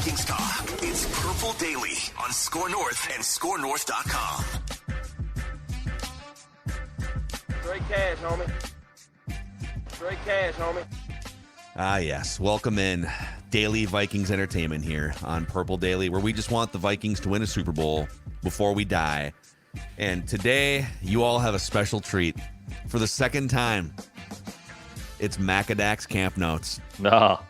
Vikings talk. It's Purple Daily on Score North and ScoreNorth.com. Straight cash, homie. Straight cash, homie. Ah, yes. Welcome in. Daily Vikings entertainment here on Purple Daily, where we just want the Vikings to win a Super Bowl before we die. And today, you all have a special treat. For the second time, it's Macadac's Camp Notes. No.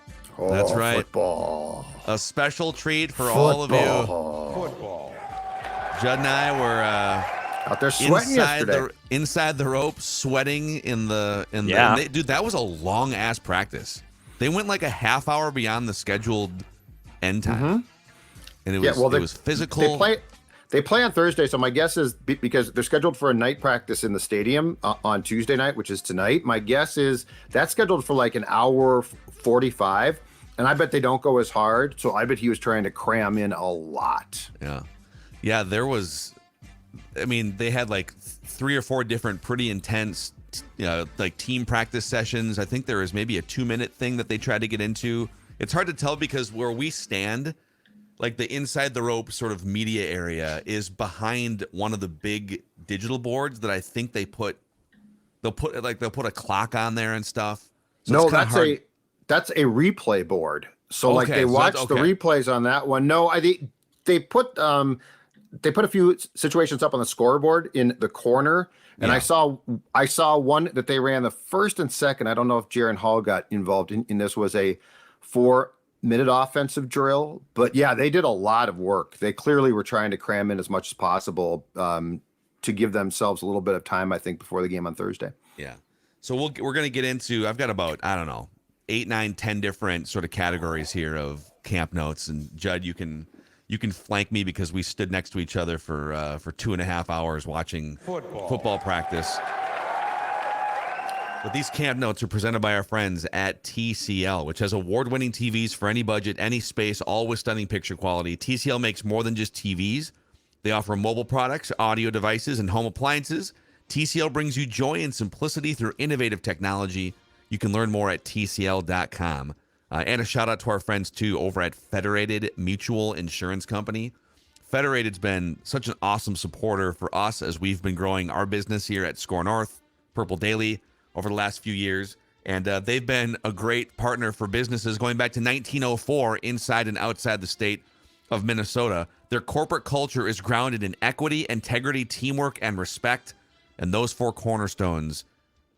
That's right. Football. A special treat for all of you. Football. Judd and I were Out there sweating yesterday. inside the rope, sweating in the. Dude, that was a long ass practice. They went like a half hour beyond the scheduled end time, and it was physical. They play on Thursday, so my guess is because they're scheduled for a night practice in the stadium on Tuesday night, which is tonight. My guess is that's scheduled for like an hour 45, and I bet they don't go as hard. So I bet he was trying to cram in a lot. Yeah. There was. I mean, they had like 3 or 4 different pretty intense, like team practice sessions. I think there was maybe a 2-minute thing that they tried to get into. It's hard to tell because where we stand, like the inside the rope sort of media area is behind one of the big digital boards that I think they'll put a clock on there and stuff. So no, that's a replay board. So like they watch the replays on that one. No, they put a few situations up on the scoreboard in the corner, and I saw one that they ran the first and second. I don't know if Jaron Hall got involved in this. Was a 4-minute offensive drill, but yeah, they did a lot of work. They clearly were trying to cram in as much as possible to give themselves a little bit of time, I think, before the game on Thursday. Yeah. So we're going to get into, I've got about, 8, 9, 10 different sort of categories here of camp notes. And Judd, you can flank me because we stood next to each other for 2.5 hours watching football practice. But these camp notes are presented by our friends at TCL, which has award-winning TVs for any budget, any space, all with stunning picture quality. TCL makes more than just TVs. They offer mobile products, audio devices, and home appliances. TCL brings you joy and simplicity through innovative technology. You can learn more at TCL.com. And a shout out to our friends, too, over at Federated Mutual Insurance Company. Federated's been such an awesome supporter for us as we've been growing our business here at Score North, Purple Daily, over the last few years. And they've been a great partner for businesses going back to 1904 inside and outside the state of Minnesota. Their corporate culture is grounded in equity, integrity, teamwork, and respect. And those 4 cornerstones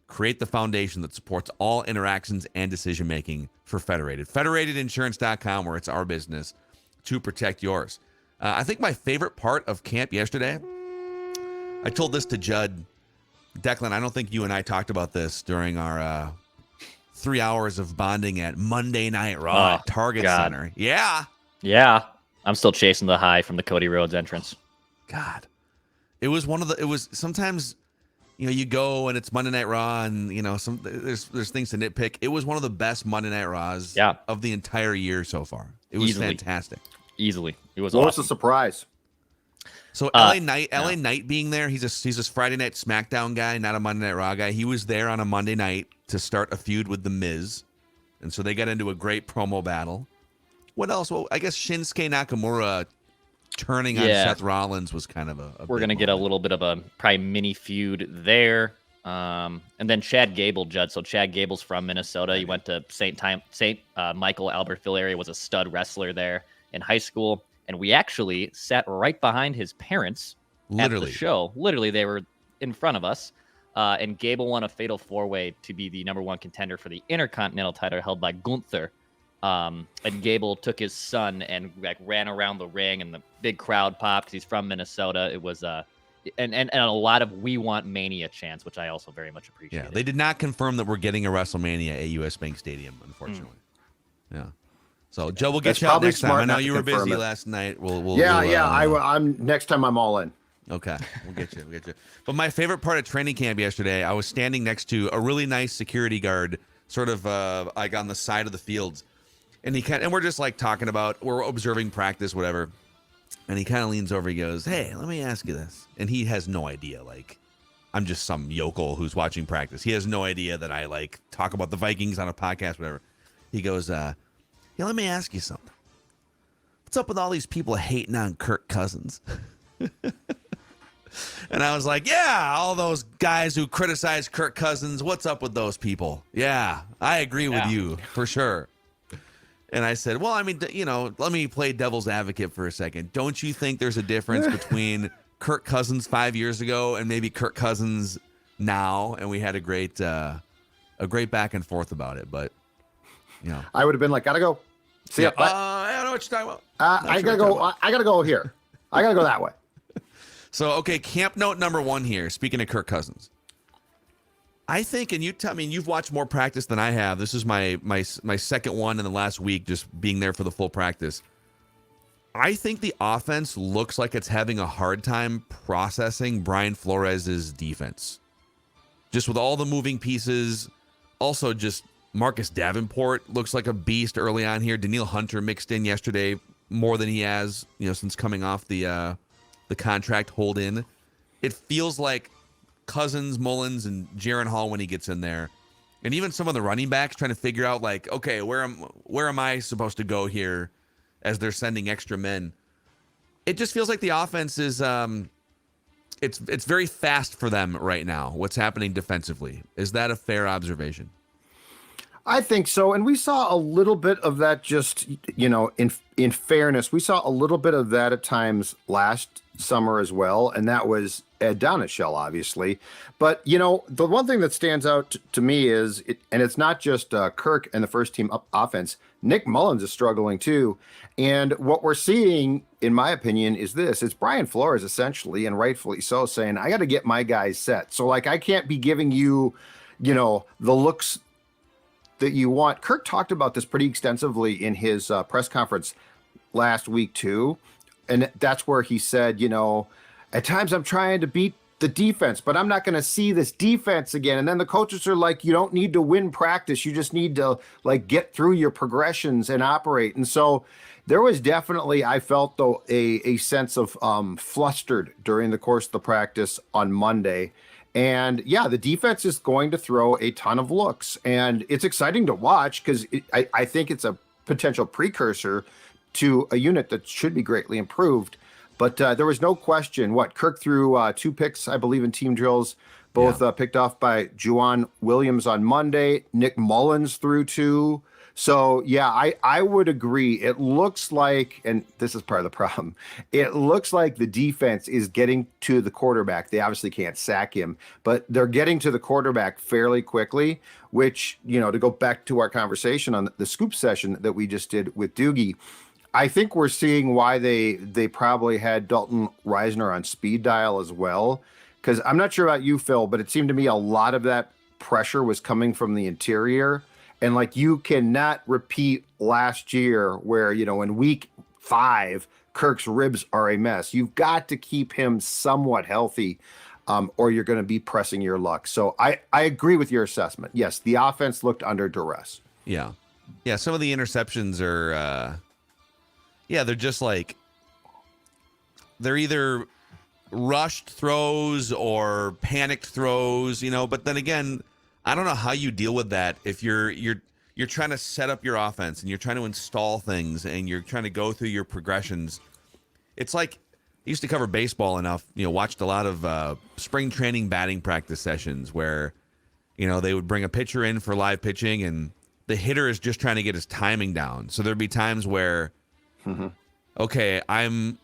create the foundation that supports all interactions and decision-making for Federated. Federatedinsurance.com, where it's our business to protect yours. I think my favorite part of camp yesterday, I told this to Judd. Declan, I don't think you and I talked about this during our 3 hours of bonding at Monday Night Raw at Target Center. Yeah. I'm still chasing the high from the Cody Rhodes entrance. God. It was sometimes, you go and it's Monday Night Raw and, there's things to nitpick. It was one of the best Monday Night Raws of the entire year so far. It was fantastic. Easily. It was What awesome. was the surprise? So LA Knight being there, he's a Friday Night SmackDown guy, not a Monday Night Raw guy. He was there on a Monday night to start a feud with The Miz. And so they got into a great promo battle. What else? Well, I guess Shinsuke Nakamura turning on Seth Rollins was kind of a We're going to get a little bit of a probably mini feud there. And then Chad Gable, Judd. So Chad Gable's from Minnesota. He went to St. Michael Albertville area, was a stud wrestler there in high school. And we actually sat right behind his parents at the show. Literally, they were in front of us. And Gable won a fatal 4-way to be the number 1 contender for the Intercontinental title held by Gunther. And Gable took his son and ran around the ring, and the big crowd popped because he's from Minnesota. It was and a lot of "We Want Mania" chants, which I also very much appreciate. Yeah, they did not confirm that we're getting a WrestleMania at US Bank Stadium, unfortunately. Yeah. So Joe, we'll get you out next time. I know you were busy last night. I'm next time I'm all in. Okay, we'll get you. But my favorite part of training camp yesterday, I was standing next to a really nice security guard, sort of like on the side of the fields, and we're just like talking about, we're observing practice, whatever. And he kind of leans over. He goes, "Hey, let me ask you this." And he has no idea. Like, I'm just some yokel who's watching practice. He has no idea that I like talk about the Vikings on a podcast, whatever. He goes, "Yeah, let me ask you something. what's up with all these people hating on Kirk Cousins? And I was like, yeah, all those guys who criticize Kirk Cousins, what's up with those people? Yeah, I agree with you for sure. And I said, well, I mean, let me play devil's advocate for a second. Don't you think there's a difference between Kirk Cousins 5 years ago and maybe Kirk Cousins now? And we had a great back and forth about it. But, I would have been like, gotta go. See ya. I don't know what you're talking about. I gotta go. I gotta go here. I gotta go that way. So, okay, camp note number 1 here. Speaking of Kirk Cousins, I think, and you tell me, you've watched more practice than I have. This is my second one in the last week, just being there for the full practice. I think the offense looks like it's having a hard time processing Brian Flores' defense. Just with all the moving pieces. Also, just Marcus Davenport looks like a beast early on here. Danielle Hunter mixed in yesterday more than he has, since coming off the contract hold in. It feels like Cousins, Mullins, and Jaron Hall when he gets in there. And even some of the running backs trying to figure out, like, okay, where am I supposed to go here as they're sending extra men? It just feels like the offense is it's very fast for them right now, what's happening defensively. Is that a fair observation? I think so. And we saw a little bit of that just, in fairness, we saw a little bit of that at times last summer as well. And that was Ed Donishell, obviously. But, the one thing that stands out to me is, and it's not just Kirk and the first team offense, Nick Mullins is struggling too. And what we're seeing, in my opinion, is this. It's Brian Flores essentially, and rightfully so, saying, I got to get my guys set. So, I can't be giving you, the looks that you want. Kirk talked about this pretty extensively in his press conference last week too. And that's where he said, at times I'm trying to beat the defense, but I'm not going to see this defense again. And then the coaches are like, you don't need to win practice. You just need to get through your progressions and operate. And so there was definitely, I felt though, a sense of flustered during the course of the practice on Monday. And yeah, the defense is going to throw a ton of looks, and it's exciting to watch because I think it's a potential precursor to a unit that should be greatly improved. But there was no question. Kirk threw 2 picks, I believe, in team drills, both picked off by Juwan Williams on Monday. Nick Mullins threw 2. So, yeah, I would agree. It looks like, and this is part of the problem, it looks like the defense is getting to the quarterback. They obviously can't sack him, but they're getting to the quarterback fairly quickly, which, to go back to our conversation on the scoop session that we just did with Doogie, I think we're seeing why they probably had Dalton Reisner on speed dial as well, because I'm not sure about you, Phil, but it seemed to me a lot of that pressure was coming from the interior. And you cannot repeat last year where, in week 5, Kirk's ribs are a mess. You've got to keep him somewhat healthy or you're going to be pressing your luck. So I agree with your assessment. Yes, the offense looked under duress. Yeah. Yeah, some of the interceptions are, they're just they're either rushed throws or panicked throws, but then again, I don't know how you deal with that if you're trying to set up your offense and you're trying to install things and you're trying to go through your progressions. It's like I used to cover baseball enough, watched a lot of spring training batting practice sessions where, they would bring a pitcher in for live pitching and the hitter is just trying to get his timing down. So there'd be times where, okay, I'm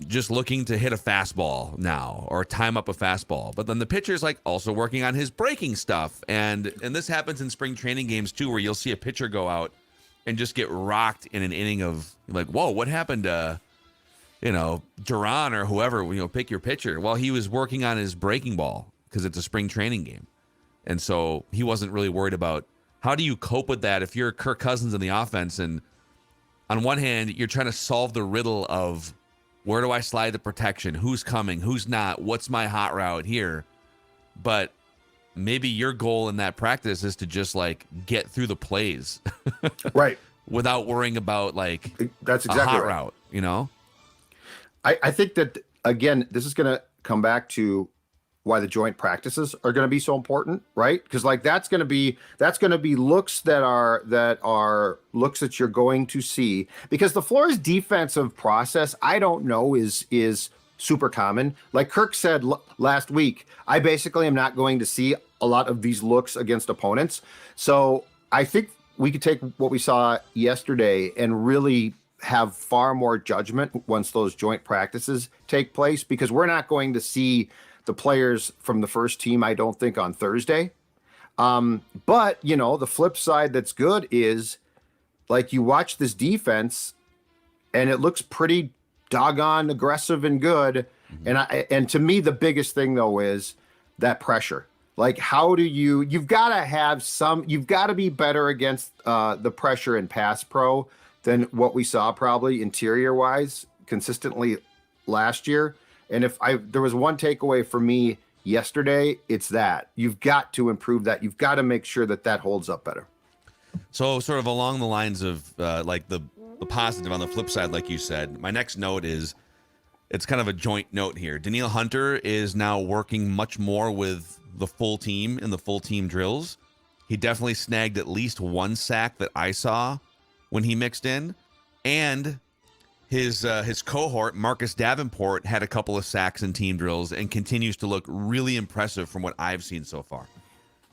just looking to hit a fastball now or time up a fastball. But then the pitcher's also working on his breaking stuff. And this happens in spring training games too, where you'll see a pitcher go out and just get rocked in an inning of whoa, what happened to, Duran or whoever, pick your pitcher. Well, he was working on his breaking ball because it's a spring training game. And so he wasn't really worried about how do you cope with that if you're Kirk Cousins in the offense. And on one hand, you're trying to solve the riddle of, where do I slide the protection? Who's coming? Who's not? What's my hot route here? But maybe your goal in that practice is to just get through the plays. Right. Without worrying about that's exactly a hot right. route, I think that, again, this is going to come back to why the joint practices are going to be so important, right? Because like that's going to be looks that are looks that you're going to see, because the Flores defensive process, I don't know, is super common. Like Kirk said last week, I basically am not going to see a lot of these looks against opponents. So I think we could take what we saw yesterday and really have far more judgment once those joint practices take place, because we're not going to see the players from the first team, I don't think, on Thursday. But, you know, the flip side that's good is, like, you watch this defense and it looks pretty doggone aggressive and good. Mm-hmm. And to me, the biggest thing, though, is that pressure. Like, how do you've got to be better against the pressure in pass pro than what we saw probably interior wise consistently last year. And if there was one takeaway for me yesterday, it's that you've got to improve that. You've got to make sure that holds up better. So sort of along the lines of like the positive on the flip side, like you said, my next note is, it's kind of a joint note here. Danielle Hunter is now working much more with the full team in the full team drills. He definitely snagged at least one sack that I saw when he mixed in, and his cohort Marcus Davenport had a couple of sacks in team drills and continues to look really impressive from what I've seen so far.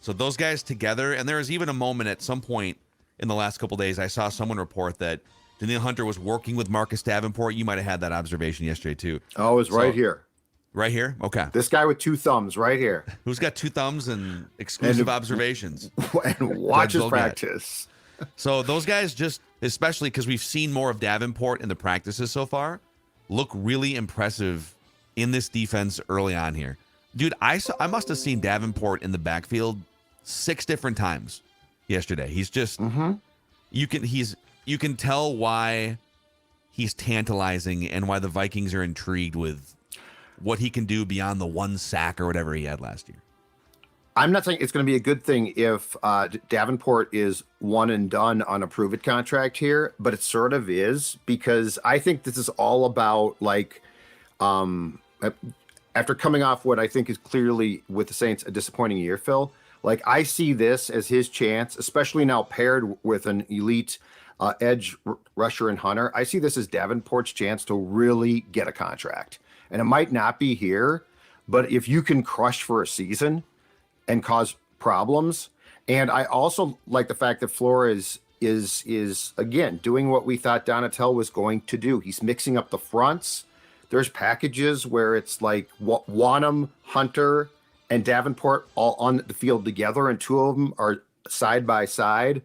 So those guys together, and there was even a moment at some point in the last couple of days I saw someone report that Danielle Hunter was working with Marcus Davenport. You might have had that observation yesterday too. Oh, it was right here. Right here? Okay. This guy with two thumbs right here. Who's got two thumbs and exclusive observations? And watches practice. So those guys, just especially because we've seen more of Davenport in the practices so far, look really impressive in this defense early on here. Dude, I must have seen Davenport in the backfield 6 different times yesterday. He's just you can tell why he's tantalizing and why the Vikings are intrigued with what he can do beyond the one sack or whatever he had last year. I'm not saying it's going to be a good thing if Davenport is one and done on a prove it contract here, but it sort of is, because I think this is all about, like, after coming off what I think is clearly with the Saints a disappointing year, Phil, like, I see this as his chance, especially now paired with an elite edge rusher in Hunter. I see this as Davenport's chance to really get a contract. And it might not be here, but if you can crush for a season and cause problems. And I also like the fact that Flores is again doing what we thought Donatell was going to do. He's mixing up the fronts. There's packages where it's like Wanham, Hunter, and Davenport all on the field together, and 2 of them are side by side.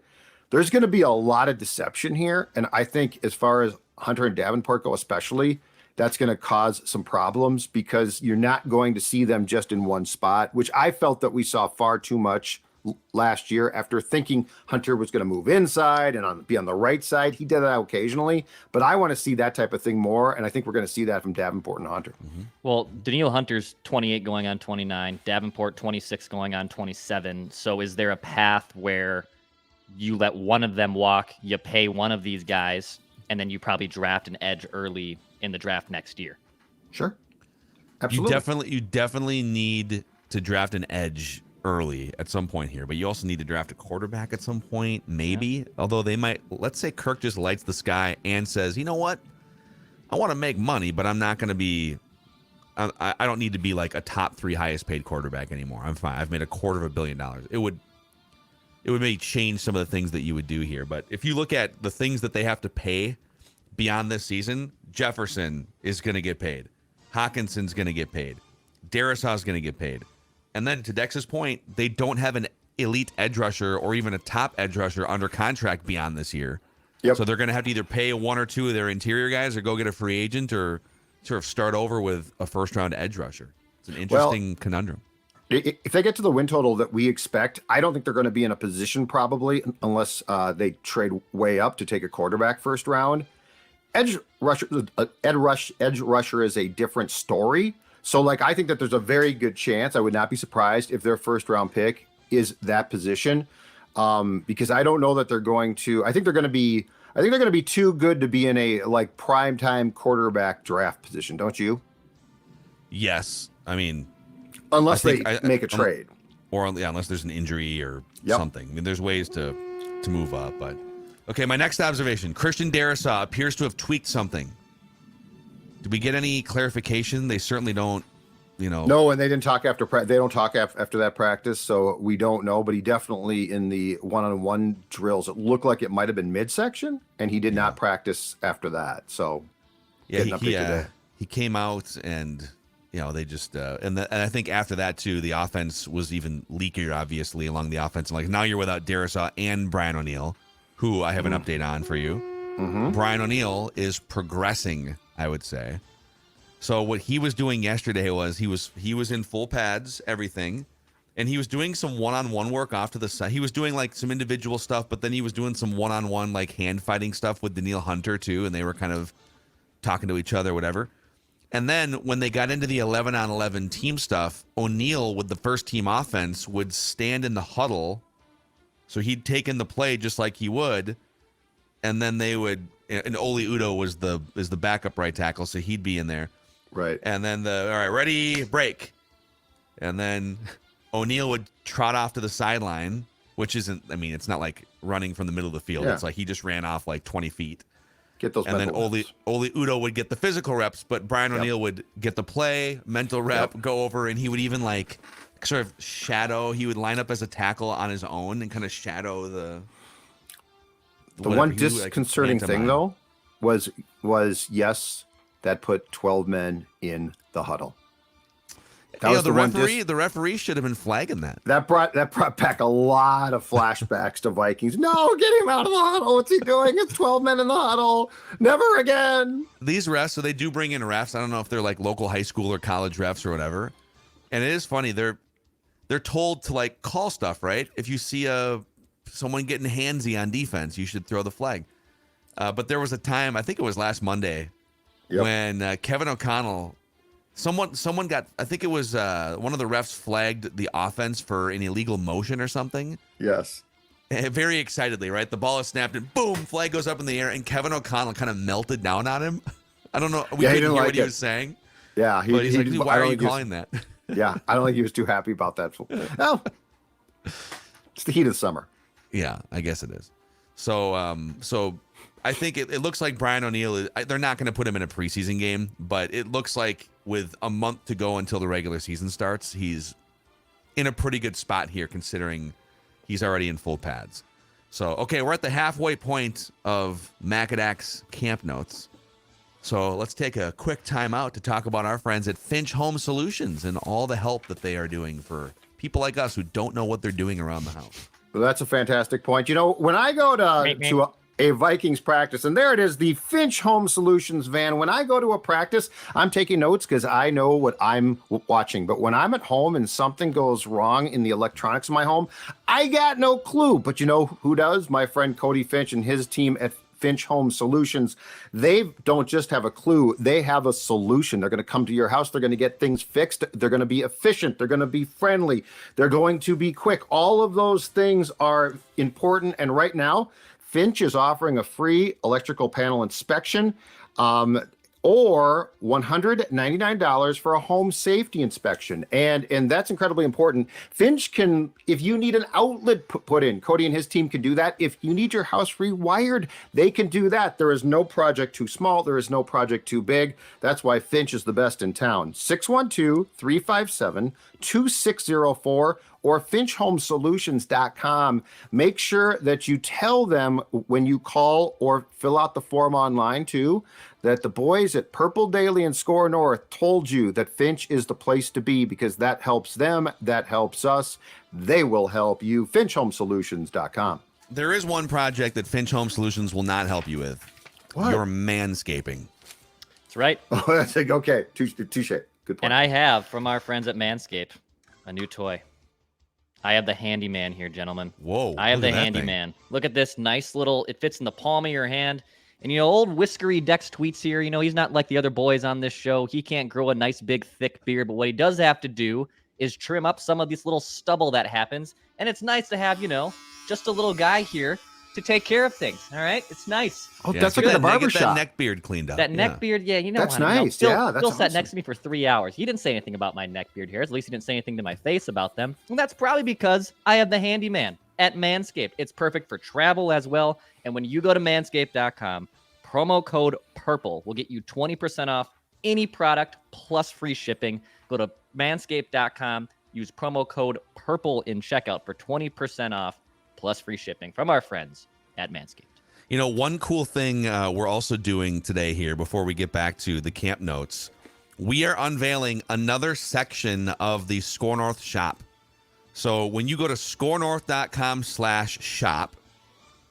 There's going to be a lot of deception here, and I think as far as Hunter and Davenport go, especially, that's going to cause some problems, because you're not going to see them just in one spot, which I felt that we saw far too much last year after thinking Hunter was going to move inside and be on the right side. He did that occasionally, but I want to see that type of thing more, and I think we're going to see that from Davenport and Hunter. Mm-hmm. Well, Danielle Hunter's 28 going on 29, Davenport 26 going on 27. So is there a path where you let one of them walk, you pay one of these guys, and then you probably draft an edge early in the draft next year? Sure. Absolutely. You definitely need to draft an edge early at some point here, but you also need to draft a quarterback at some point, maybe. Yeah. Although they might, let's say Kirk just lights the sky and says, you know what? I want to make money, but I'm not going to be, I don't need to be like a top 3 highest paid quarterback anymore. I'm fine. I've made $250 million. It would maybe change some of the things that you would do here. But if you look at the things that they have to pay beyond this season, Jefferson is going to get paid. Hawkinson's going to get paid. Darrisaw is going to get paid. And then to Dex's point, they don't have an elite edge rusher or even a top edge rusher under contract beyond this year. Yep. So they're going to have to either pay 1 or 2 of their interior guys or go get a free agent or sort of start over with a first-round edge rusher. It's an interesting conundrum. If they get to the win total that we expect, I don't think they're going to be in a position probably unless they trade way up to take a quarterback first round. Edge rusher is a different story. So, like, I think that there's a very good chance. I would not be surprised if their first round pick is that position, because I don't know that they're going to. I think they're going to be too good to be in a like primetime quarterback draft position. Don't you? Yes, I mean, Unless they make a trade. Or unless there's an injury or something. I mean, there's ways to move up. But okay, my next observation: Christian Darrisaw appears to have tweaked something. Did we get any clarification? They certainly don't. No, and they didn't talk after they don't talk after that practice, so we don't know. But he definitely in the one-on-one drills, it looked like it might have been midsection, and he did not practice after that. So he came out and. They just and I think after that too, the offense was even leakier, obviously, along the offense. Like now you're without Darrisaw and Brian ONeill, who I have an update on for you. Mm-hmm. Brian ONeill is progressing, I would say. So what he was doing yesterday was he was in full pads, everything, and he was doing some one-on-one work off to the side. He was doing like some individual stuff, but then he was doing some one-on-one like hand fighting stuff with Danielle Hunter too, and they were kind of talking to each other, whatever. And then when they got into the 11-on-11 team stuff, ONeill with the first team offense would stand in the huddle. So he'd take in the play just like he would. And then they would, and Oli Udoh is the backup right tackle. So he'd be in there. Right. And then all right, ready, break. And then ONeill would trot off to the sideline, which isn't, I mean, it's not like running from the middle of the field. Yeah. It's like he just ran off like 20 feet. Get those and then Oli Udoh would get the physical reps, but Brian ONeill would get the play, mental rep, go over, and he would even like sort of shadow. He would line up as a tackle on his own and kind of shadow the one disconcerting thing though was yes, that put 12 men in the huddle. That was the referee should have been flagging that. That brought back a lot of flashbacks to Vikings. No, get him out of the huddle. What's he doing? It's 12 men in the huddle. Never again. These refs, so they do bring in refs. I don't know if they're like local high school or college refs or whatever. And it is funny. They're told to like call stuff, right? If you see someone getting handsy on defense, you should throw the flag. But there was a time, I think it was last Monday, when Kevin O'Connell. Someone got, I think it was one of the refs flagged the offense for an illegal motion or something. Yes. Very excitedly, right? The ball is snapped and boom, flag goes up in the air, and Kevin O'Connell kind of melted down on him. I don't know. We couldn't hear what he was saying. Yeah. But he's like, why are you calling that? Yeah. I don't think he was too happy about that. Well, it's the heat of summer. Yeah, I guess it is. So I think it looks like Brian ONeill, they're not going to put him in a preseason game, but it looks like with a month to go until the regular season starts, he's in a pretty good spot here considering he's already in full pads. So, okay, we're at the halfway point of Macadac's camp notes. So let's take a quick time out to talk about our friends at Finch Home Solutions and all the help that they are doing for people like us who don't know what they're doing around the house. Well, that's a fantastic point. When I go to a Vikings practice, and there it is, the Finch Home Solutions van. When I go to a practice, I'm taking notes because I know what I'm watching. But when I'm at home and something goes wrong in the electronics in my home, I got no clue. But you know who does? My friend Cody Finch and his team at Finch Home Solutions. They don't just have a clue, they have a solution. They're going to come to your house, they're going to get things fixed, they're going to be efficient, they're going to be friendly, they're going to be quick. All of those things are important. And right now, Finch is offering a free electrical panel inspection or $199 for a home safety inspection. And that's incredibly important. Finch can, if you need an outlet put in, Cody and his team can do that. If you need your house rewired, they can do that. There is no project too small. There is no project too big. That's why Finch is the best in town. 612-357-2604 or finchhomesolutions.com. Make sure that you tell them when you call or fill out the form online too, that the boys at Purple Daily and Score North told you that Finch is the place to be, because that helps them, that helps us, they will help you. finchhomesolutions.com. There is one project that Finch Home Solutions will not help you with. What? Your manscaping. That's right. Oh, that's like, okay, touche. Good point. And I have, from our friends at Manscaped, a new toy. I have the handyman here, gentlemen. Whoa. I have the handyman. Look at this nice little, it fits in the palm of your hand. And, old whiskery Dex tweets here, he's not like the other boys on this show. He can't grow a nice, big, thick beard. But what he does have to do is trim up some of this little stubble that happens. And it's nice to have, just a little guy here to take care of things. All right, it's nice. Oh, that's like in the barbershop. That neck beard cleaned up. That neck beard, that's nice. Phil sat awesome. next to me for 3 hours. He didn't say anything about my neck beard hairs. At least he didn't say anything to my face about them. And that's probably because I have the handyman at Manscaped. It's perfect for travel as well. And when you go to manscaped.com, promo code PURPLE will get you 20% off any product plus free shipping. Go to manscaped.com, use promo code PURPLE in checkout for 20% off plus free shipping from our friends at Manscaped. You know, one cool thing we're also doing today here before we get back to the camp notes, we are unveiling another section of the Score North shop. So when you go to scorenorth.com/shop,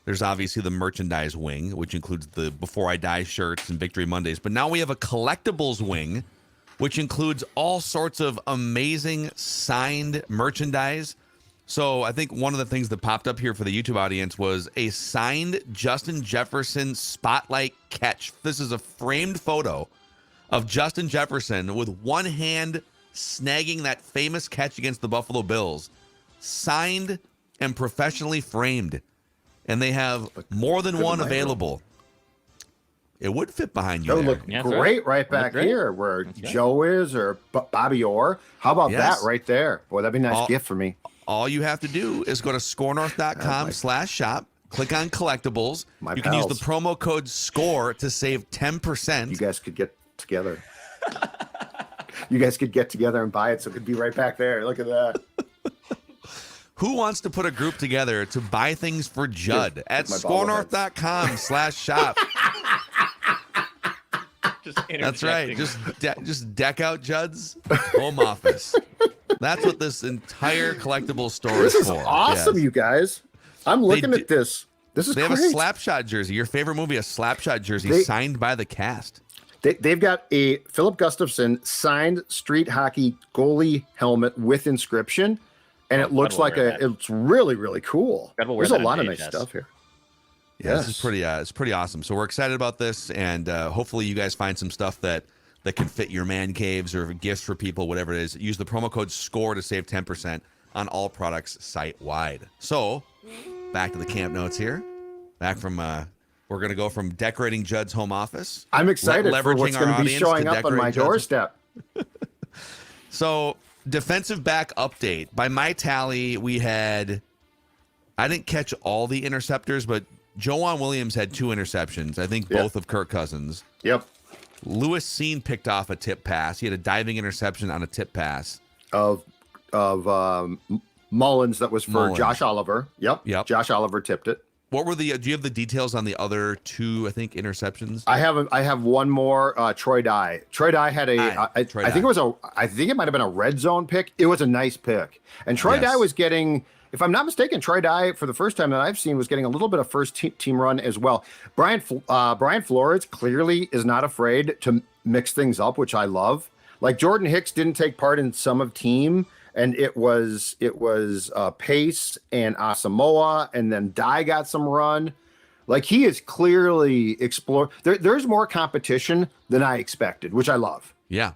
there's obviously the merchandise wing, which includes the Before I Die shirts and Victory Mondays. But now we have a collectibles wing, which includes all sorts of amazing signed merchandise. So I think one of the things that popped up here for the YouTube audience was a signed Justin Jefferson spotlight catch. This is a framed photo of Justin Jefferson with one hand snagging that famous catch against the Buffalo Bills, signed and professionally framed. And they have more than one available. It would fit behind you. It'll look great right back here where Joe is or Bobby Orr. How about that right there? Boy, that'd be a nice gift for me. All you have to do is go to scorenorth.com/shop, click on collectibles. You can use the promo code SCORE to save 10%. You guys could get together. You guys could get together and buy it, so it could be right back there. Look at that. Who wants to put a group together to buy things for Judd at scorenorth.com/shop? That's right. Just deck out Judd's home office. That's what this entire collectible store is for. This is awesome, you guys. I'm looking at this. This is great. They have a Slapshot jersey. Your favorite movie, a Slapshot jersey signed by the cast. They've got a Philip Gustafson signed street hockey goalie helmet with inscription, and it looks like it's really, really cool. There's a lot of nice stuff here. Yeah, this is it's pretty awesome. So we're excited about this, and hopefully you guys find some stuff that can fit your man caves or gifts for people, whatever it is. Use the promo code SCORE to save 10% on all products site-wide. So back to the camp notes here. Back from we're going to go from decorating Judd's home office. I'm excited for what's going to be showing up on my doorstep. So defensive back update. By my tally, we had, I didn't catch all the interceptors, but Joanne Williams had 2 interceptions. I think both of Kirk Cousins. Yep. Lewis Seen picked off a tip pass. He had a diving interception on a tip pass. Of Mullins that was for Josh Oliver. Yep. Josh Oliver tipped it. What were do you have the details on the other 2, I think, interceptions? I have one more, Troy Dye. Troy Dye had I think it might have been a red zone pick. It was a nice pick. And Troy Dye was getting, if I'm not mistaken, Troy Dye, for the first time that I've seen, was getting a little bit of first team run as well. Brian Flores clearly is not afraid to mix things up, which I love. Like Jordan Hicks didn't take part in some of team, and it was Pace and Asamoah, and then Dye got some run. Like he is clearly explored. There's more competition than I expected, which I love. Yeah.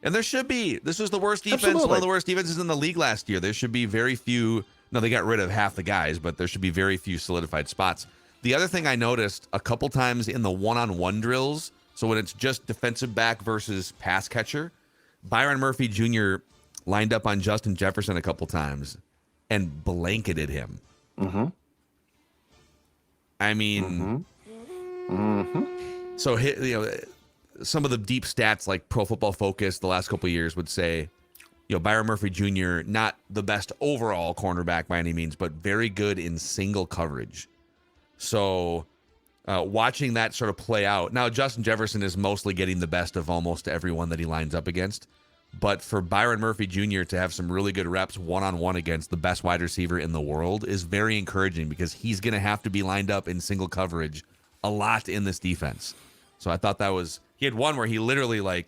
And there should be. This was the worst defense, one of the worst defenses in the league last year. There should be very few. No, they got rid of half the guys, but there should be very few solidified spots. The other thing I noticed a couple times in the one-on-one drills, so when it's just defensive back versus pass catcher, Byron Murphy Jr. lined up on Justin Jefferson a couple times and blanketed him. Mm-hmm. I mean, so some of the deep stats like Pro Football Focus the last couple of years would say, Byron Murphy Jr., not the best overall cornerback by any means, but very good in single coverage. So watching that sort of play out. Now, Justin Jefferson is mostly getting the best of almost everyone that he lines up against. But for Byron Murphy Jr. to have some really good reps one-on-one against the best wide receiver in the world is very encouraging because he's going to have to be lined up in single coverage a lot in this defense. So I thought he had one where he literally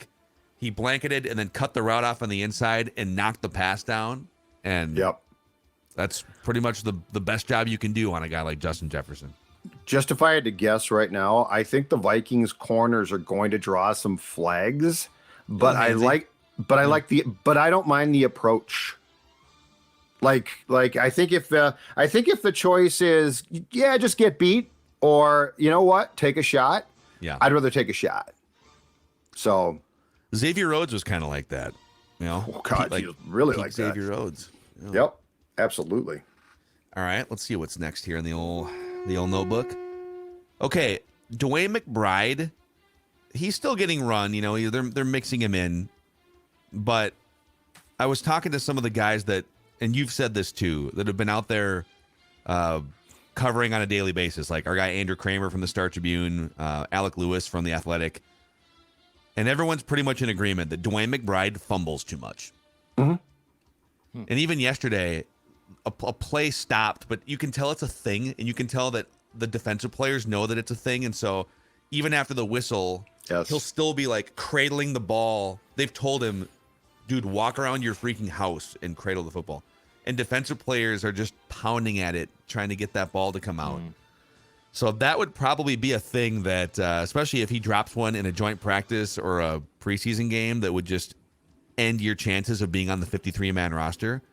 he blanketed and then cut the route off on the inside and knocked the pass down. And that's pretty much the best job you can do on a guy like Justin Jefferson. Just if I had to guess right now, I think the Vikings corners are going to draw some flags, but I don't mind the approach. Like I think if the choice is just get beat or you know what, take a shot. Yeah, I'd rather take a shot. So Xavier Rhodes was kind of like that, you know. Oh God, he was really like that. Xavier Rhodes. Yeah. Yep, absolutely. All right, let's see what's next here in the old notebook. Okay, Dwayne McBride, he's still getting run. You know, they're mixing him in, but I was talking to some of the guys that, and you've said this too, that have been out there covering on a daily basis, like our guy Andrew Kramer from the Star Tribune, Alec Lewis from The Athletic, and everyone's pretty much in agreement that Dwayne McBride fumbles too much. Mm-hmm. And even yesterday, a play stopped, but you can tell it's a thing, and you can tell that the defensive players know that it's a thing, and so even after the whistle, he'll still be like cradling the ball. They've told him, dude, walk around your freaking house and cradle the football. And defensive players are just pounding at it, trying to get that ball to come out. So that would probably be a thing that, especially if he drops one in a joint practice or a preseason game, that would just end your chances of being on the 53-man roster.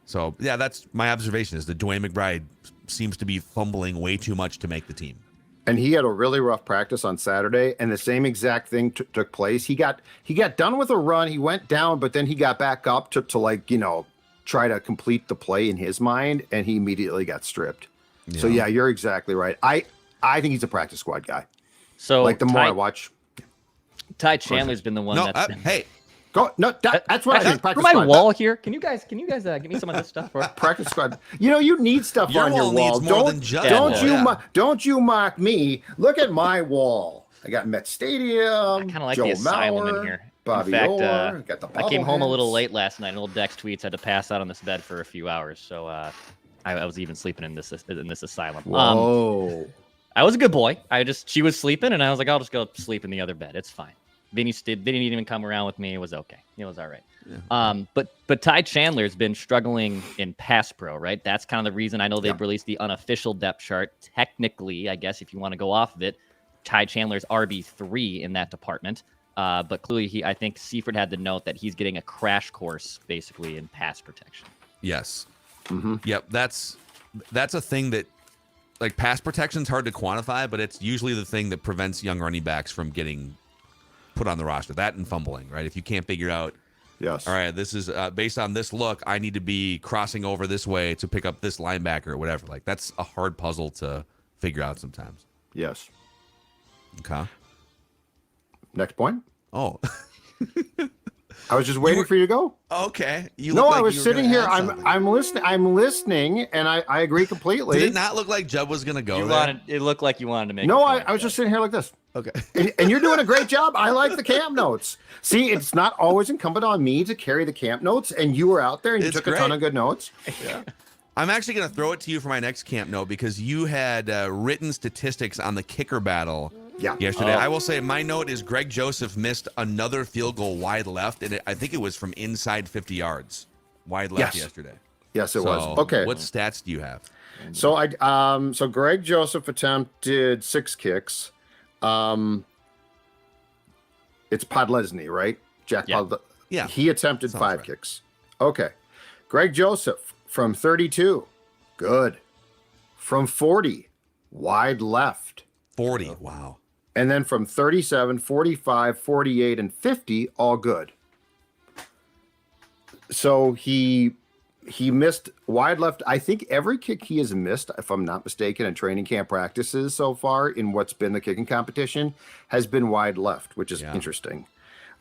So, yeah, that's my observation, is that Dwayne McBride seems to be fumbling way too much to make the team. And he had a really rough practice on Saturday, and the same exact thing took place. He got done with a run. He went down, but then he got back up to like, you know, try to complete the play in his mind, and he immediately got stripped. Yeah. So, yeah, you're exactly right. I think he's a practice squad guy. So, like, the more I watch. Ty Chandler's been the one that's been... Hey. Go no. That's what I think. Practice squad. My wall here. Can you guys give me some of this stuff? For practice squad. You know, you need stuff on your wall. Don't you mock me. Look at my wall. I got Met Stadium. I kind of like Joe the asylum Mauer, in here. Bobby in fact, Orr, got the I came home a little late last night. And old Dex tweets had to pass out on this bed for a few hours, so I was even sleeping in this asylum. Whoa. I was a good boy. She was sleeping, and I was like, I'll just go sleep in the other bed. It's fine. Vinny didn't even come around with me. It was okay. It was all right. Yeah. But Ty Chandler's been struggling in pass pro, right? That's kind of the reason. I know they've released the unofficial depth chart. Technically, I guess if you want to go off of it, Ty Chandler's RB3 in that department. But clearly, I think Seifert had the note that he's getting a crash course basically in pass protection. Yes. Mm-hmm. Yep. That's a thing that, like, pass protection's hard to quantify, but it's usually the thing that prevents young running backs from getting put on the roster. That and fumbling, right? If you can't figure out, all right, this is based on this look, I need to be crossing over this way to pick up this linebacker or whatever. Like, that's a hard puzzle to figure out sometimes. Yes. Okay. Next point. Oh. I was just waiting for you to go. Okay. I was sitting here. I'm listening, and I agree completely. Did it not look like Jeb was going to go there? It looked like you wanted to make No, I was just sitting here like this. Okay. And you're doing a great job. I like the camp notes. See, it's not always incumbent on me to carry the camp notes, and you were out there and you took a ton of good notes. Yeah. I'm actually going to throw it to you for my next camp note because you had written statistics on the kicker battle yesterday. I will say my note is Greg Joseph missed another field goal wide left, and I think it was from inside 50 yards wide left yesterday. Yes, it was. Okay. What stats do you have? So so Greg Joseph attempted 6 kicks. It's Podlesny, right? Jack Podlesny. Yeah. He attempted 5 kicks. Okay. Greg Joseph from 32. Good. From 40. Wide left. 40. Wow. And then from 37, 45, 48, and 50, all good. So he missed wide left. I think every kick he has missed, if I'm not mistaken, in training camp practices so far in what's been the kicking competition has been wide left, which is interesting.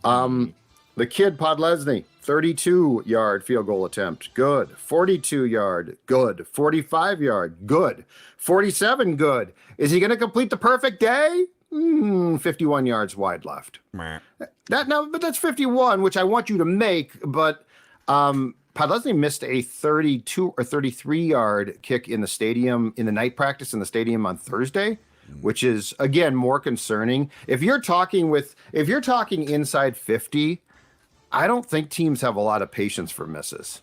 The kid Podlesny, 32-yard field goal attempt, good. 42-yard, good. 45-yard, good. 47, good. Is he going to complete the perfect day? 51 yards wide left. But that's 51, which I want you to make. But Podlesny missed a 32 or 33-yard kick in the stadium in the night practice in the stadium on Thursday, which is again more concerning. If you're talking inside 50, I don't think teams have a lot of patience for misses.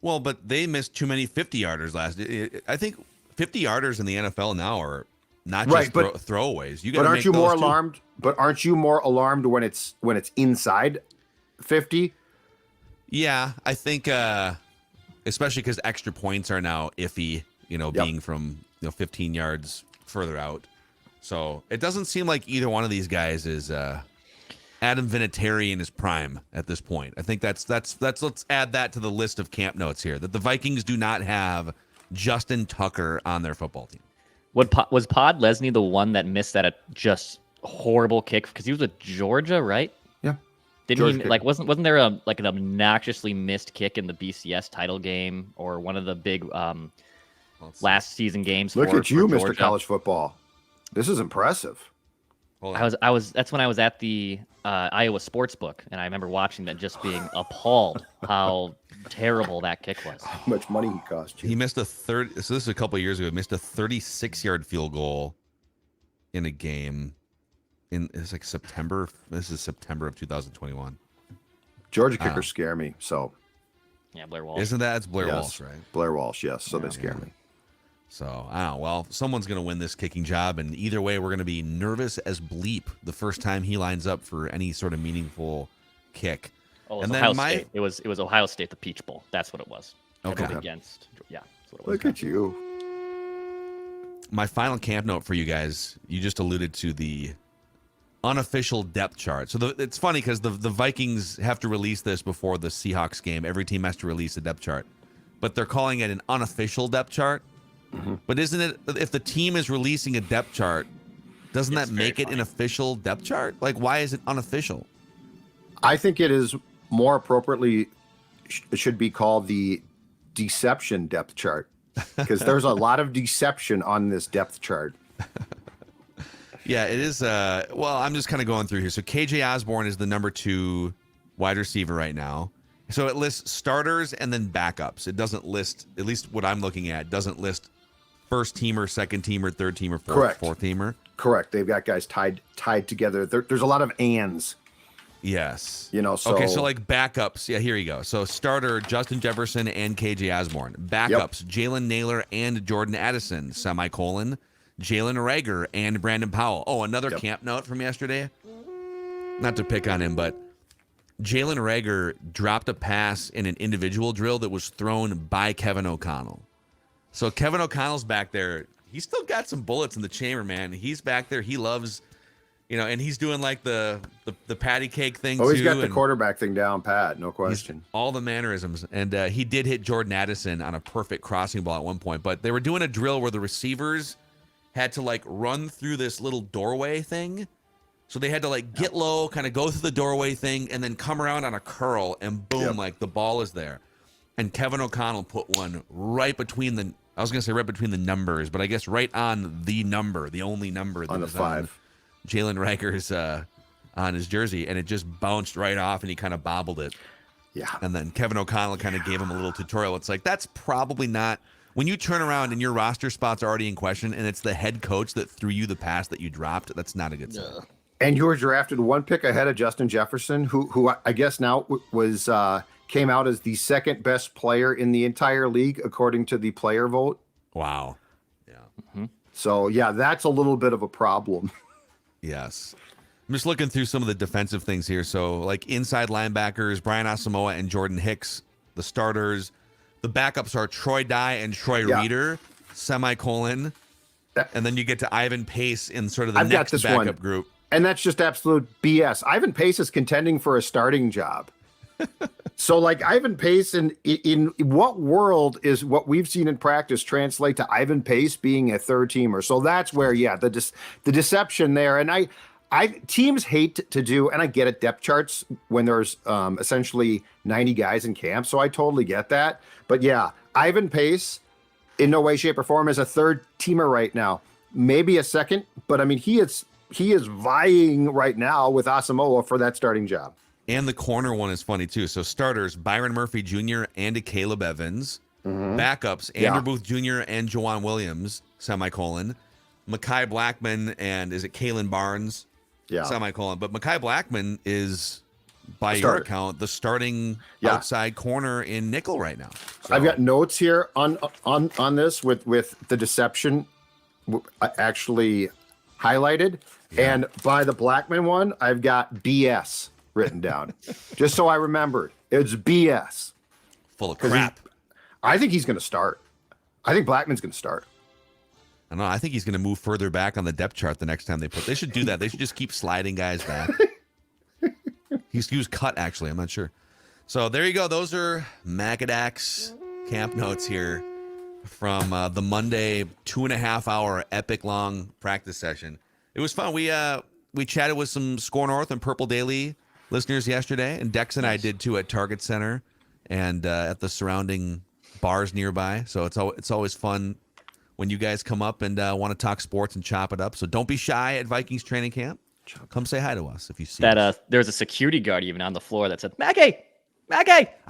Well, but they missed too many 50-yarders last. I think 50-yarders in the NFL now are not just throwaways. But aren't you more alarmed? But aren't you more alarmed when it's inside 50? Yeah, I think especially because extra points are now iffy, being from 15 yards further out. So it doesn't seem like either one of these guys is Adam Vinatieri in his prime at this point. I think that's let's add that to the list of camp notes here, that the Vikings do not have Justin Tucker on their football team. Was Pod Lesney the one that missed that just horrible kick because he was with Georgia, right? Yeah. Didn't he wasn't there an obnoxiously missed kick in the BCS title game or one of the big last season games? Look at you, Mr. College Football. This is impressive. That's when I was at the Iowa Sportsbook, and I remember watching that, just being appalled how terrible that kick was. How much money he cost you? He missed so this is a couple of years ago. He missed a 36-yard field goal in a game. It's like September. This is September of 2021. Georgia kickers scare me. So yeah, Blair Walsh. Isn't that? It's Blair Walsh, right? Blair Walsh, yes. So they scare me. So, I don't know. Well, someone's going to win this kicking job, and either way, we're going to be nervous as bleep the first time he lines up for any sort of meaningful kick. Oh, it was Ohio State. It was Ohio State, the Peach Bowl. That's what it was. Okay. Against, yeah. That's what it was. Look at you. My final camp note for you guys, you just alluded to the unofficial depth chart. So it's funny because the Vikings have to release this before the Seahawks game. Every team has to release a depth chart, but they're calling it an unofficial depth chart. Mm-hmm. But isn't it, if the team is releasing a depth chart, doesn't that make it an official depth chart? Like, why is it unofficial? I think it is more appropriately, it should be called the deception depth chart, because there's a lot of deception on this depth chart. Yeah, it is. Well, I'm just kind of going through here. So KJ Osborne is the number 2 wide receiver right now. So it lists starters and then backups. It doesn't list, at least what I'm looking at, doesn't list first teamer, second teamer, third teamer, fourth teamer. Correct. They've got guys tied together. There's a lot of ands. Yes. So okay, so like backups. Yeah, here you go. So starter Justin Jefferson and KJ Osborne. Backups Jalen Naylor and Jordan Addison. Semicolon Jalen Rager and Brandon Powell. Oh, another camp note from yesterday. Not to pick on him, but Jalen Rager dropped a pass in an individual drill that was thrown by Kevin O'Connell. So Kevin O'Connell's back there. He's still got some bullets in the chamber, man. He's back there. He loves, and he's doing like the patty cake thing. Oh, he's got the quarterback thing down pat, no question. All the mannerisms. And he did hit Jordan Addison on a perfect crossing ball at one point. But they were doing a drill where the receivers had to like run through this little doorway thing. So they had to like get low, kind of go through the doorway thing, and then come around on a curl, and boom, like the ball is there. And Kevin O'Connell put one right between the numbers, but I guess right on the number, the only number that on the 5. Jalen Rager's on his jersey, and it just bounced right off, and he kind of bobbled it. Yeah. And then Kevin O'Connell kind of gave him a little tutorial. It's like, that's probably not, when you turn around and your roster spot's already in question, and it's the head coach that threw you the pass that you dropped, that's not a good sign. And you were drafted 1 pick ahead of Justin Jefferson, who I guess now was came out as the second best player in the entire league according to the player vote. Wow. Yeah. Mm-hmm. So yeah, that's a little bit of a problem. Yes. I'm just looking through some of the defensive things here. So like inside linebackers, Brian Asamoah and Jordan Hicks, the starters. The backups are Troy Dye and Troy Reeder, semicolon. And then you get to Ivan Pace in sort of the next backup group. And that's just absolute BS. Ivan Pace is contending for a starting job. So like Ivan Pace, in what world is what we've seen in practice translate to Ivan Pace being a third teamer? So that's where, the deception there. And I teams hate to do, and I get it, depth charts when there's essentially 90 guys in camp. So I totally get that. But yeah, Ivan Pace in no way, shape, or form is a third teamer right now. Maybe a second, but I mean, he is vying right now with Asamoah for that starting job. And the corner one is funny too. So starters, Byron Murphy Jr. and Caleb Evans. Mm-hmm. Backups, Andrew Booth Jr. and Jawan Williams, semicolon. Mekhi Blackman and is it Kalen Barnes? Yeah. Semicolon. But Mekhi Blackman is, by your account, the starting outside corner in nickel right now. So. I've got notes here on this with the deception actually highlighted. Yeah. And by the Blackman one, I've got BS written down. Just so I remembered. It's BS. Full of crap. I think he's going to start. I think Blackman's going to start. I don't know. I think he's going to move further back on the depth chart the next time they put. They should do that. They should just keep sliding guys back. He was cut, actually. I'm not sure. So there you go. Those are Magadak's camp notes here from the Monday 2.5-hour epic long practice session. It was fun. We chatted with some Score North and Purple Daily listeners yesterday, and Dex and I did too at Target Center and at the surrounding bars nearby. So it's always fun when you guys come up and want to talk sports and chop it up. So don't be shy at Vikings training camp. Come say hi to us if you see us. There's a security guard even on the floor that said, Maggie! I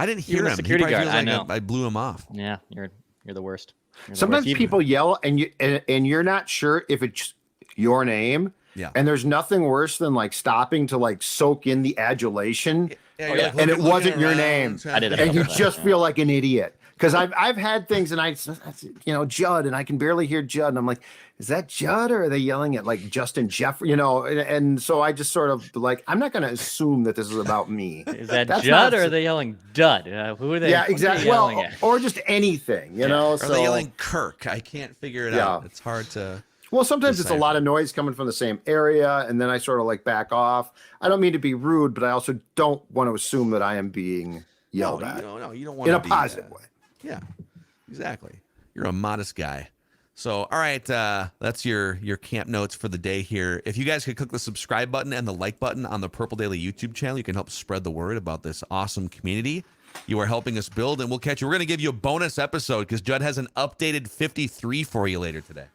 didn't hear him. Security guard. Like I know. I blew him off. Yeah, you're the worst. Sometimes people yell and you're not sure if it's your name. Yeah. And there's nothing worse than like stopping to like soak in the adulation. Yeah, and it wasn't your name. I did. And you just feel like an idiot. Because I've had things and Judd, and I can barely hear Judd. And I'm like, is that Judd, or are they yelling at like Justin Jeffrey? And so I just sort of like, I'm not going to assume that this is about me. Is that Judd, or are they yelling Dud? Who are they? Yeah, exactly. Well, or just anything, Or are they yelling Kirk? I can't figure it out. It's hard to. Well, sometimes it's a lot of noise coming from the same area, and then I sort of like back off. I don't mean to be rude, but I also don't want to assume that I am being yelled at. No, you don't want in to a be, positive way. Yeah, exactly. You're a modest guy. So, all right, that's your camp notes for the day here. If you guys could click the subscribe button and the like button on the Purple Daily YouTube channel, you can help spread the word about this awesome community you are helping us build, and we'll catch you. We're going to give you a bonus episode because Judd has an updated 53 for you later today.